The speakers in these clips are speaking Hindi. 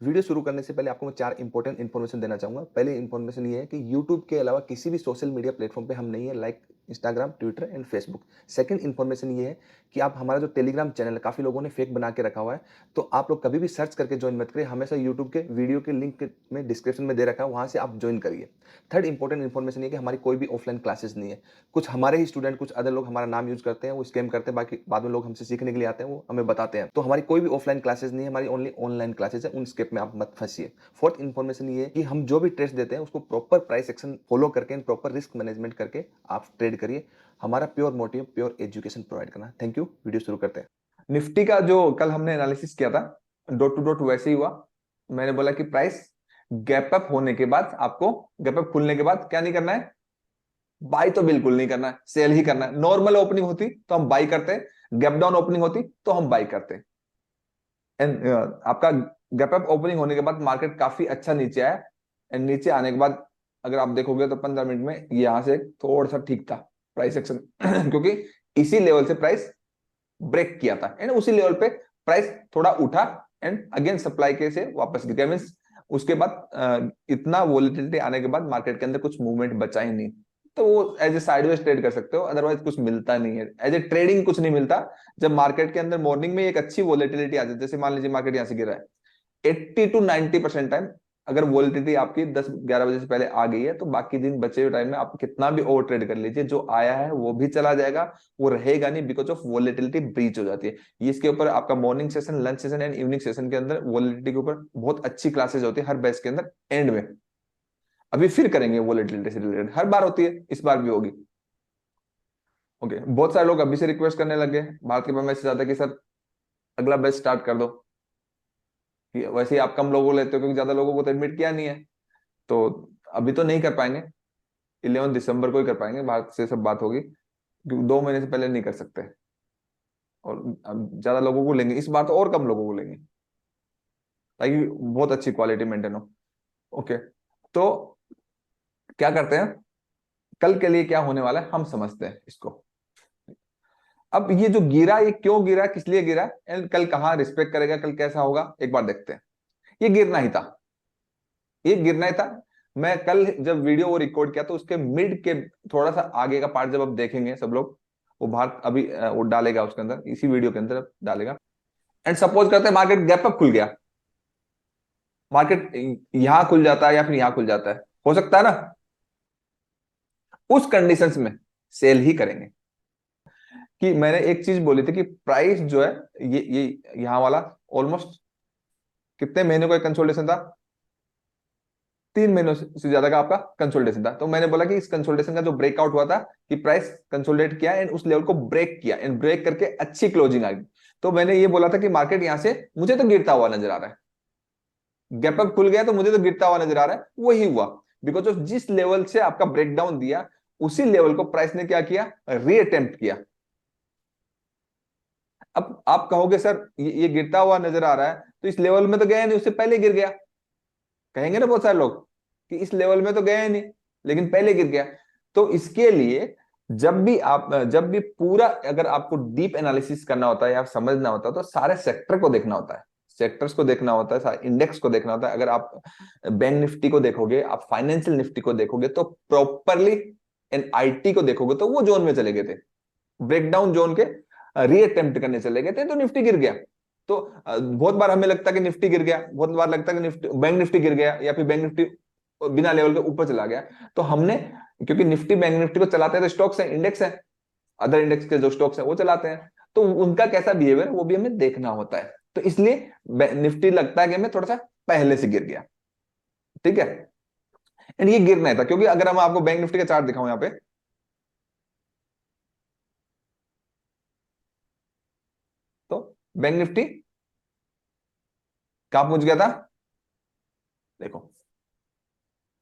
वीडियो शुरू करने से पहले आपको मैं 4 इंपॉर्टेंट इन्फॉर्मेशन देना चाहूँगा। पहली इन्फॉर्मेशन ये है कि यूट्यूब के अलावा किसी भी सोशल मीडिया प्लेटफ़ॉर्म पे हम नहीं है like Instagram, Twitter and Facebook. Second information ये है कि आप हमारा जो टेलीग्राम चैनल है, काफ़ी लोगों ने फेक बना के रखा हुआ है, तो आप लोग कभी भी सर्च करके जॉइन मत करिए। हमेशा यूट्यूब के वीडियो के लिंक में डिस्क्रिप्शन में दे रखा है, वहाँ से आप जॉइन करिए। थर्ड इंपॉर्टेंट इन्फॉर्मेशन ये है कि हमारी कोई भी ऑफलाइन क्लासेस नहीं है। कुछ हमारे ही स्टूडेंट, कुछ अदर लोग हमारा नाम यूज़ करते हैं, वो स्कैम करते हैं, बाकी बाद में लोग हमसे सीखने के लिए आते हैं, वो हमें बताते हैं। तो हमारी कोई भी ऑफलाइन क्लासेस नहीं है, हमारी ओनली ऑनलाइन क्लासेस है, उन स्केप में आप मत फँसिए। फोर्थ इन्फॉर्मेशन ये है कि हम जो भी ट्रेड्स देते हैं उसको प्रॉपर प्राइस एक्शन फॉलो करके एंड प्रॉपर रिस्क मैनेजमेंट करके आप ट्रेड करिए। हमारा pure motive pure education provide करना। Thank you. वीडियो शुरू करते हैं। निफ्टी का जो कल हमने एनालिसिस किया था, डॉट टू डॉट वैसे ही हुआ। मैंने बोला कि प्राइस गैप अप होने के बाद आपको, गैप अप खुलने के बाद क्या नहीं करना है, बाई तो बिल्कुल नहीं करना है, सेल ही करना है। नॉर्मल ओपनिंग होती तो हम बाई करते, गैप डाउन ओपनिंग होती तो हम बाई करते। एंड आपका गैप अप ओपनिंग होने के बाद मार्केट काफी अच्छा नीचे आया। एंड नीचे आने के बाद अगर आप देखोगे तो 15 मिनट में यहां से थोड़ा सा ठीक था प्राइस एक्शन क्योंकि इसी लेवल से प्राइस ब्रेक किया था एंड उसी लेवल पे प्राइस थोड़ा उठा एंड अगेन सप्लाई के से वापस गिर गया। मींस उसके बाद इतना वोलेटिलिटी आने के बाद मार्केट के अंदर कुछ मूवमेंट बचा ही नहीं। तो वो एज ए साइडवेज ट्रेड कर सकते हो, अदरवाइज कुछ मिलता नहीं है। एज ए ट्रेडिंग कुछ नहीं मिलता। जब मार्केट के अंदर मॉर्निंग में एक अच्छी वोलेटिलिटी आ जाती है, जैसे मान लीजिए मार्केट यहां से गिरा है, 80 to 90% टाइम अगर वोलेटिलिटी आपकी 10-11 बजे से पहले आ गई है तो बाकी दिन बचे हुए टाइम में आप कितना भी ओवर ट्रेड कर लीजिए, जो आया है वो भी चला जाएगा, वो रहेगा नहीं, बिकॉज ऑफ वोलेटिलिटी ब्रीच हो जाती है। ये इसके ऊपर आपका morning session, lunch session and evening session के अंदर वोलेटिलिटी के ऊपर बहुत अच्छी क्लासेस होती है हर बैच के अंदर एंड में। अभी फिर करेंगे वोलेटिलिटी से रिलेटेड, हर बार होती है, इस बार भी होगी। ओके, बहुत सारे लोग अभी से रिक्वेस्ट करने लगे, भारत के मैसेज आता है कि सर अगला बैच स्टार्ट कर दो। वैसे ही आप कम लोगों को लेते हो क्योंकि ज्यादा लोगों को तो एडमिट किया नहीं है, तो अभी तो नहीं कर पाएंगे। 11 दिसंबर को ही कर पाएंगे, भारत से सब बात होगी, क्योंकि 2 महीने से पहले नहीं कर सकते। और अब ज्यादा लोगों को लेंगे इस बार तो, और कम लोगों को लेंगे ताकि बहुत अच्छी क्वालिटी मेंटेन हो। ओके, तो क्या करते हैं, कल के लिए क्या होने वाला है हम समझते हैं इसको। अब ये जो गिरा, ये क्यों गिरा, किस लिए गिरा एंड कल कहाँ रिस्पेक्ट करेगा, कल कैसा होगा, एक बार देखते हैं। ये गिरना ही था, ये गिरना ही था। मैं कल जब वीडियो वो रिकॉर्ड किया तो उसके मिड के थोड़ा सा आगे का पार्ट जब आप देखेंगे सब लोग, वो भारत अभी वो डालेगा उसके अंदर, इसी वीडियो के अंदर डालेगा। एंड सपोज करते हैं मार्केट गैप अप खुल गया, मार्केट यहां खुल जाता है या फिर यहां खुल जाता है, हो सकता है ना। उस कंडीशंस में सेल ही करेंगे। कि मैंने एक चीज बोली थी कि प्राइस जो है, ये यहां वाला ऑलमोस्ट कितने महीने का कंसोलिडेशन था, 3 महीनों से ज्यादा का आपका कंसोलिडेशन था। तो मैंने बोला कि इस कंसोलिडेशन का जो ब्रेकआउट हुआ था, कि प्राइस कंसोलिडेट किया एंड उस लेवल को ब्रेक किया एंड ब्रेक करके अच्छी क्लोजिंग आ गई। तो मैंने ये बोला था कि मार्केट यहां से मुझे तो गिरता हुआ नजर आ रहा है, गैप अप खुल गया तो मुझे तो गिरता हुआ नजर आ रहा है, वही हुआ। बिकॉज ऑफ जिस लेवल से आपका ब्रेकडाउन दिया, उसी लेवल को प्राइस ने क्या किया, रीअटेम्प्ट किया। अब आप कहोगे सर ये गिरता हुआ नजर आ रहा है तो इस लेवल में तो गया नहीं, उससे पहले गिर गया, कहेंगे ना बहुत सारे लोग कि इस लेवल में तो गया ही नहीं लेकिन पहले गिर गया। तो इसके लिए जब भी पूरा अगर आपको डीप एनालिसिस करना होता है या समझना होता है तो सारे सेक्टर को देखना होता है, सेक्टर्स को देखना होता है, सारे इंडेक्स को देखना होता है। अगर आप बैंक निफ्टी को देखोगे, आप फाइनेंशियल निफ्टी को देखोगे तो प्रॉपरली एनआईटी को देखोगे तो वो जोन में चले गए थे, ब्रेकडाउन जोन के रीअटेम्प्ट करने चले गए थे, तो निफ्टी गिर गया। तो बहुत बार हमें लगता है कि निफ्टी गिर गया, बहुत बार लगता है कि बैंक निफ्टी गिर गया या फिर बैंक निफ्टी बिना लेवल के ऊपर चला गया। तो हमने, क्योंकि निफ्टी बैंक निफ्टी को चलाते हैं तो स्टॉक्स है, इंडेक्स है, अदर इंडेक्स के जो स्टॉक्स है वो चलाते हैं, तो उनका कैसा बिहेवियर वो भी हमें देखना होता है। तो इसलिए निफ्टी लगता है कि हमें थोड़ा सा पहले से गिर गया, ठीक है। एंड ये गिरना है था क्योंकि अगर हम आपको बैंक निफ्टी का चार्ट दिखाऊं यहाँ पे, तो बैंक निफ्टी कहां पहुंच गया था, देखो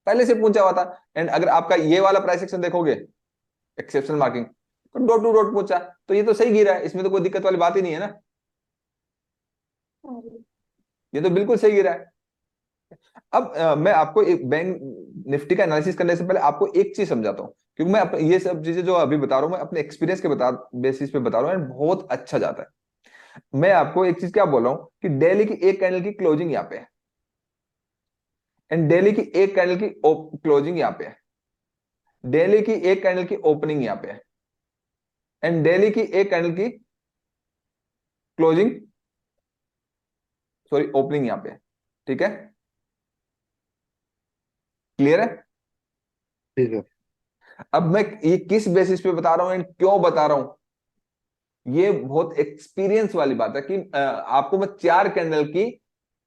पहले से पहुंचा हुआ था। एंड अगर आपका ये वाला प्राइस एक्शन देखोगे, एक्सेप्शनल मार्किंग, तो डॉट टू डॉट पहुंचा, तो ये तो सही गिरा है, इसमें तो कोई दिक्कत वाली बात ही नहीं है ना, ये तो बिल्कुल सही गिरा है। अब मैं आपको एक बैंक निफ्टी का एनालिसिस करने से पहले आपको एक चीज समझाता हूँ, क्योंकि मैं ये सब चीजें जो अभी बता रहा हूँ मैं अपने एक्सपीरियंस के बता बेसिस पे बता रहा हूँ, बहुत अच्छा जाता है। मैं आपको एक चीज क्या बोल रहा हूँ कि डेली की एक कैंडल की क्लोजिंग यहाँ पे है, एंड डेली की एक कैंडल की क्लोजिंग यहाँ पे है, डेली की एक कैंडल की ओपनिंग यहाँ पे है, एंड डेली की एक कैंडल की क्लोजिंग, सॉरी ओपनिंग यहाँ पे है। ठीक है, क्लियर है? ठीक है। अब मैं ये किस बेसिस पे बता रहा हूं एंड क्यों बता रहा हूं, ये बहुत एक्सपीरियंस वाली बात है कि आपको मैं चार कैंडल की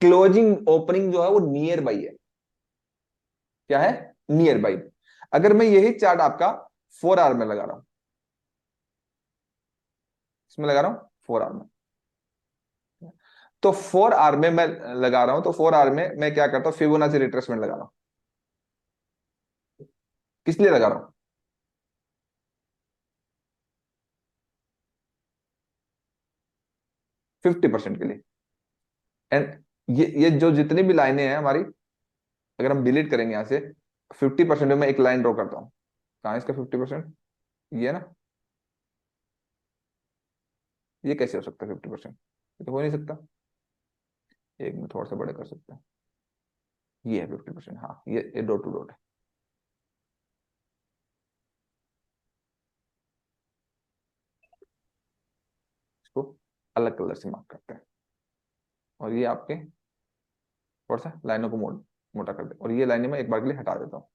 क्लोजिंग ओपनिंग जो है वो नियर बाई है। क्या है? Near by. अगर मैं यही चार्ट आपका 4 आवर में लगा रहा हूं, इसमें लगा रहा हूं 4 आवर में, तो 4 आवर में मैं लगा रहा हूं, तो 4 आवर में मैं क्या करता हूं, फिबोनाची रिट्रेसमेंट लगा रहा हूं। किस लिए लगा रहा हूं? 50% के लिए। एंड ये जो जितनी भी लाइनें हैं हमारी, अगर हम डिलीट करेंगे यहां से, 50% में मैं एक लाइन ड्रॉ करता हूं। कहां है इसका 50%? ये है ना, ये कैसे हो सकता है 50%? ये तो हो नहीं सकता। एक में थोड़ा सा बड़े कर सकते हैं, ये है 50%। हाँ, ये डॉट टू डॉट है। इसको अलग कलर से मार्क करते हैं, और ये आपके थोड़ा सा लाइनों को मोटा कर दे, और ये लाइनें मैं एक बार के लिए हटा देता हूँ।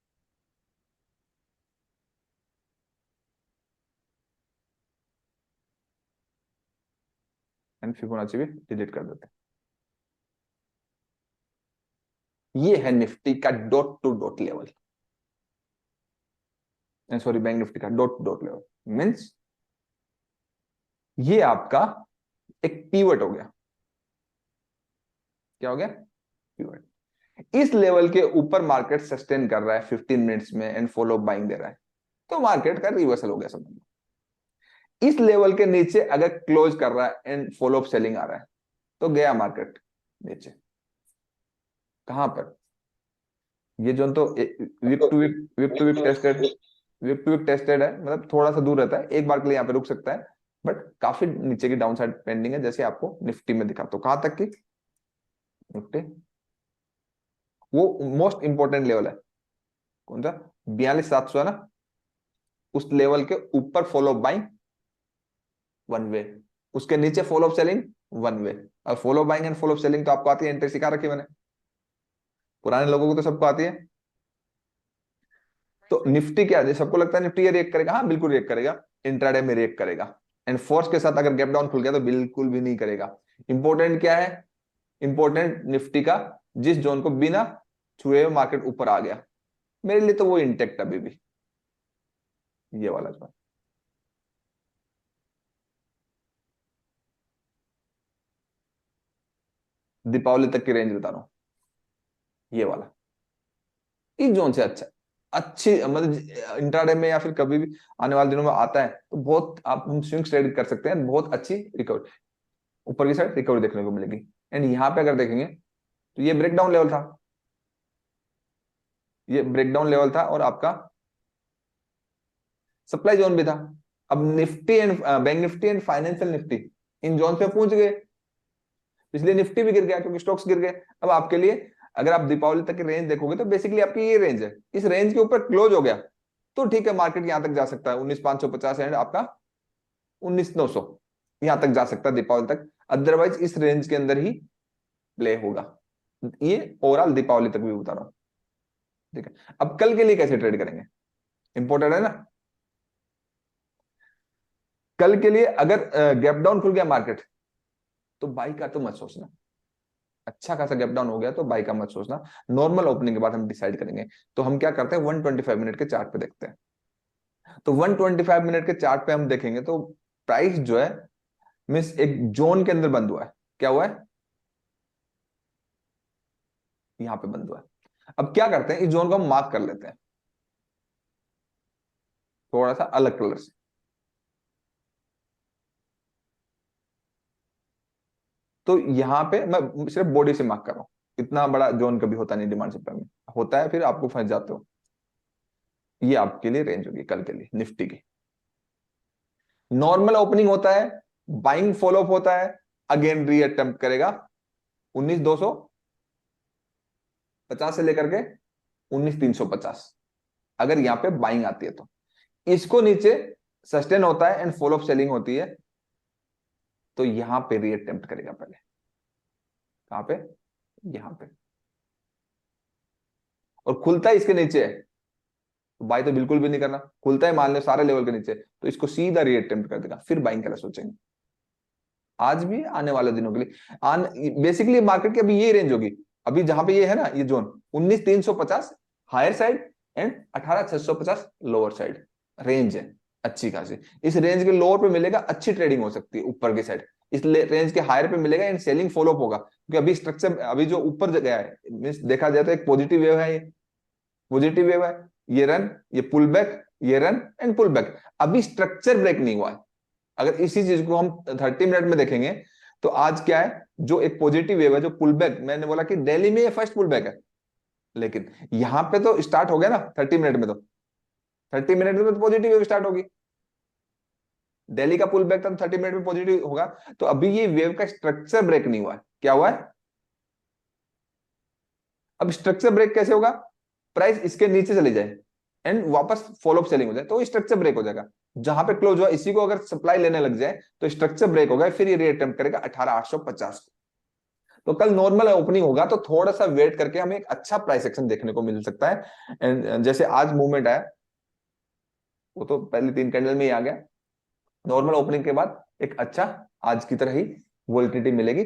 एंड फिबोनाची भी डिलीट कर देते हैं। ये है निफ्टी का dot two dot level, sorry bank Nifty का dot two dot level. Means ये आपका एक पीवट हो गया। क्या हो गया? पीवट। इस लेवल के ऊपर मार्केट सस्टेन कर रहा है 15 मिनट्स में एंड फॉलो बाइंग दे रहा है, तो मार्केट का रिवर्सल हो गया समझ लो। इस लेवल के नीचे अगर क्लोज कर रहा है एंड फॉलो अप सेलिंग आ रहा है, तो गया मार्केट नीचे। कहां पर? ये जोन तो week to week, week to week tested, week to week tested है, मतलब थोड़ा सा दूर रहता है, एक बार के लिए यहाँ पे रुक सकता है, बट काफी नीचे की डाउन साइड पेंडिंग है, जैसे आपको निफ्टी में दिखा। तो कहां तक की? निफ्टी वो मोस्ट इंपॉर्टेंट लेवल है, कौन सा? 42,700 है ना, उस लेवल के ऊपर फॉलो बाइंग वन वे, उसके नीचे follow up selling one way. और follow buying and follow up selling तो आपको आती है, एंट्री सिखा रखी है मैंने, पुराने लोगों को तो सबको आती है। तो निफ्टी क्या है, सबको लगता है निफ्टी ये रिएक्ट करेगा, हाँ बिल्कुल रिएक्ट करेगा, इंट्राडे में रिएक्ट करेगा। एंड फोर्स के साथ अगर गैप डाउन खुल गया तो बिल्कुल भी नहीं करेगा। इंपॉर्टेंट क्या है? इंपॉर्टेंट निफ्टी का जिस जोन को बिना छुए हुए मार्केट ऊपर आ गया, मेरे लिए तो वो इंटेक्ट अभी भी, ये वाला जोन। दीपावली तक की रेंज बता रहा हूं, ये वाला, इस जोन से अच्छा, अच्छी मतलब इंट्राडे में या फिर कभी भी आने वाले दिनों में आता है तो बहुत आप स्विंग ट्रेड कर सकते हैं, बहुत अच्छी रिकवरी, ऊपर की साइड रिकवरी देखने को मिलेगी। एंड यहाँ पे अगर देखेंगे तो ये ब्रेकडाउन लेवल था, ये ब्रेकडाउन लेवल था, और आपका सप्लाई जोन भी था। अब Nifty and bank Nifty and financial Nifty in zone पे पहुंच गए, इसलिए निफ्टी भी गिर गया क्योंकि स्टॉक्स गिर गए। अब आपके लिए अगर आप दीपावली तक की रेंज देखोगे तो बेसिकली आपकी ये रेंज है, इस रेंज के ऊपर क्लोज हो गया तो ठीक है, मार्केट यहां तक जा सकता है 19,550 एंड आपका 19,900, यहां तक जा सकता है दीपावली तक। अदरवाइज इस रेंज के अंदर ही प्ले होगा, ये ओवरऑल दीपावली तक भी बता रहा हूं। ठीक है, अब कल के लिए कैसे ट्रेड करेंगे, इंपॉर्टेंट है ना। कल के लिए अगर गैप डाउन खुल गया मार्केट तो बाई का तो मत सोचना, अच्छा खासा गैप डाउन हो गया तो बाई का मत सोचना, नॉर्मल ओपनिंग के बाद हम डिसाइड करेंगे। तो हम क्या करते हैं, 125 मिनट के चार्ट पे देखते हैं। तो 125 मिनट के चार्ट पे हम देखेंगे तो प्राइस जो है मीन्स एक जोन के अंदर बंद हुआ है। क्या हुआ है? यहां पे बंद हुआ है। अब क्या करते हैं, इस जोन को हम मार्क कर लेते हैं थोड़ा सा अलग कलर से। तो यहां पे मैं सिर्फ बॉडी से मार्क कर रहा हूं, इतना बड़ा जोन कभी होता नहीं डिमांड सप्लाई में, होता है फिर आपको फंस जाते हो। ये आपके लिए रेंज होगी कल के लिए निफ्टी की। नॉर्मल ओपनिंग होता है, बाइंग फॉलो अप होता है, अगेन री अटेम्प्ट करेगा 19,200, 50 से लेकर के 19,350, अगर यहाँ पे बाइंग आती है तो इसको नीचे सस्टेन होता है एंड फॉलो अप सेलिंग होती है, तो यहां पे रीअटेम्प्ट करेगा पहले। कहां पे? यहां पे। और खुलता है इसके नीचे, तो बाई तो बिल्कुल भी नहीं करना। खुलता है मान लो सारे लेवल के नीचे, तो इसको सीधा रीअटेम्प्ट कर देगा, फिर बाइंग के लिए सोचेंगे। आज भी, आने वाले दिनों के लिए बेसिकली मार्केट की अभी ये रेंज होगी। अभी जहां पे ये है ना, ये zone 19,350 higher side and 18,650 lower side range है अच्छी खासी। इस रेंज के लोअर पे मिलेगा, अच्छी ट्रेडिंग हो सकती है ऊपर की साइड। इस रेंज के हायर पे मिलेगा एंड सेलिंग फॉलो अप होगा, क्योंकि अभी स्ट्रक्चर अभी जो ऊपर गया है, मींस देखा जाए तो एक पॉजिटिव वेव है, ये पॉजिटिव वेव है, ये रन, ये पुल बैक, ये रन एंड पुल बैक। अभी स्ट्रक्चर ब्रेक नहीं हुआ है। अगर इसी चीज को हम 30 मिनट में देखेंगे, तो आज क्या है, जो एक पॉजिटिव वेव है, जो पुल बैक, मैंने बोला कि दिल्ली में ये फर्स्ट पुल बैक है, लेकिन यहां पे तो स्टार्ट हो गया ना 30 मिनट में। तो 30 मिनट में तो पॉजिटिव वेव स्टार्ट होगी। दिल्ली का पुल बैक था, 30 मिनट में पॉजिटिव होगा। तो अभी ये वेव का स्ट्रक्चर ब्रेक नहीं हुआ है। क्या हुआ है? अब स्ट्रक्चर ब्रेक कैसे होगा? प्राइस इसके नीचे चली जाए एंड वापस फॉलो अप सेलिंग हो जाए, तो स्ट्रक्चर ब्रेक हो जाएगा। जहां पे क्लोज हुआ इसी को अगर सप्लाई लेने लग जाए, तो स्ट्रक्चर ब्रेक होगा, फिर ये रीअटेम्प्ट करेगा 18,850। तो कल नॉर्मल ओपनिंग होगा, तो थोड़ा सा वेट करके हमें एक अच्छा प्राइस एक्शन देखने को मिल सकता है। एंड जैसे आज मूवमेंट आया, वो तो पहले 3 कैंडल में ही आ गया। नॉर्मल ओपनिंग के बाद एक अच्छा, आज की तरह ही वोलेटिलिटी मिलेगी।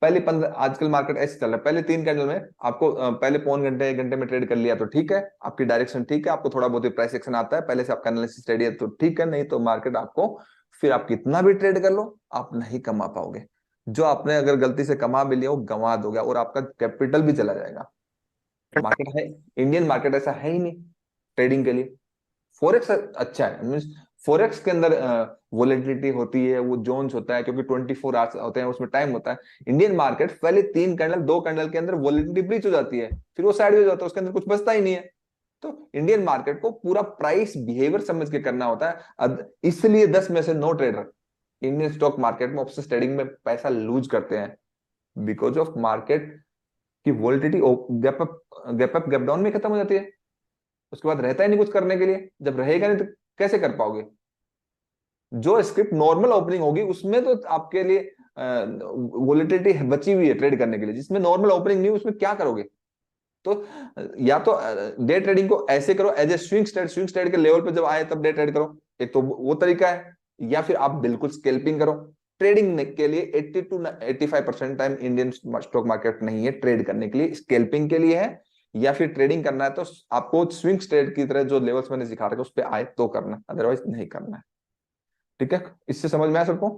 पहले 15, आजकल मार्केट ऐसे चल रहा है, पहले 3 कैंडल में आपको पहले पौन घंटे 1 घंटे में ट्रेड कर लिया तो ठीक है, आपकी डायरेक्शन ठीक है, आपको थोड़ा बहुत प्राइस एक्शन आता है, पहले से आपका एनालिसिस रेडी है तो ठीक है। नहीं तो मार्केट आपको, फिर आप कितना भी ट्रेड कर लो, आप नहीं कमा पाओगे। जो आपने अगर गलती से कमा भी लिया वो गंवा दोगे, और आपका कैपिटल भी चला जाएगा। मार्केट है, इंडियन मार्केट ऐसा है ही नहीं ट्रेडिंग के लिए। फोरेक्स अच्छा है, मीन्स फोरेक्स के अंदर वोलेटिलिटी होती है, वो जोन्स होता है, क्योंकि 24 आवर्स होते हैं, उसमें टाइम होता है। इंडियन मार्केट पहले 3 कैंडल 2 कैंडल के अंदर वोलेटिलिटी ब्रीच हो जाती है, फिर वो साइडवेज होता है, उसके अंदर कुछ बचता ही नहीं है। तो इंडियन मार्केट को पूरा प्राइस बिहेवियर समझ के करना होता है। इसलिए 10 में से 9 ट्रेडर इंडियन स्टॉक मार्केट में ऑप्शन ट्रेडिंग में पैसा लूज करते हैं, बिकॉज ऑफ मार्केट की volatility gap up gap down में खत्म हो जाती है। उसके बाद रहता ही नहीं कुछ करने के लिए। जब रहेगा नहीं तो कैसे कर पाओगे? जो स्क्रिप्ट नॉर्मल ओपनिंग होगी उसमें तो आपके लिए वोलेटिलिटी बची हुई है ट्रेड करने के लिए, जिसमें नॉर्मल ओपनिंग नहीं, उसमें क्या करोगे? तो या तो डे ट्रेडिंग को ऐसे करो, एज ए स्विंग ट्रेड के लेवल पे जब आए तब डे ट्रेड करो, एक तो वो तरीका है। या फिर आप बिल्कुल स्कैल्पिंग करो। ट्रेडिंग के लिए 80 to 85% time Indian stock market नहीं है ट्रेड करने के लिए, स्कैल्पिंग के लिए है। या फिर ट्रेडिंग करना है तो आपको स्विंग ट्रेड की तरह जो लेवल्स मैंने सिखा रखा है उस पर आए तो करना, अदरवाइज नहीं करना है। ठीक है, इससे समझ में आया सबको?